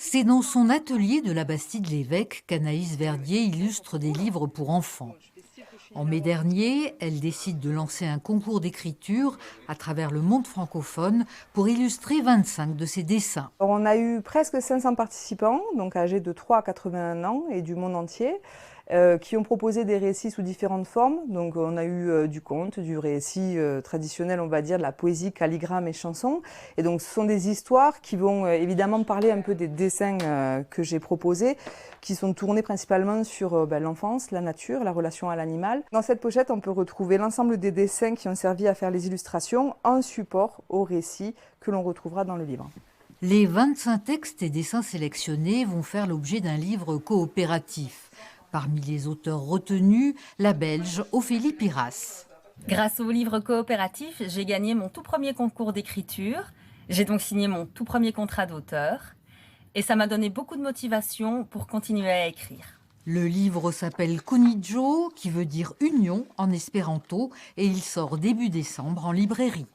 C'est dans son atelier de la Bastide-l'Évêque qu'Anaïs Verdier illustre des livres pour enfants. En mai dernier, elle décide de lancer un concours d'écriture à travers le monde francophone pour illustrer 25 de ses dessins. On a eu presque 500 participants, donc âgés de 3 à 81 ans et du monde entier, qui ont proposé des récits sous différentes formes. Donc on a eu du conte, du récit traditionnel, on va dire, de la poésie, calligramme et chanson. Et donc ce sont des histoires qui vont évidemment parler un peu des dessins que j'ai proposés, qui sont tournés principalement sur l'enfance, la nature, la relation à l'animal. Dans cette pochette, on peut retrouver l'ensemble des dessins qui ont servi à faire les illustrations en support au récit que l'on retrouvera dans le livre. Les 25 textes et dessins sélectionnés vont faire l'objet d'un livre coopératif. Parmi les auteurs retenus, la Belge Ophélie Piras. Grâce au livre coopératif, j'ai gagné mon tout premier concours d'écriture. J'ai donc signé mon tout premier contrat d'auteur. Et ça m'a donné beaucoup de motivation pour continuer à écrire. Le livre s'appelle Kunijo, qui veut dire union en espéranto, et il sort début décembre en librairie.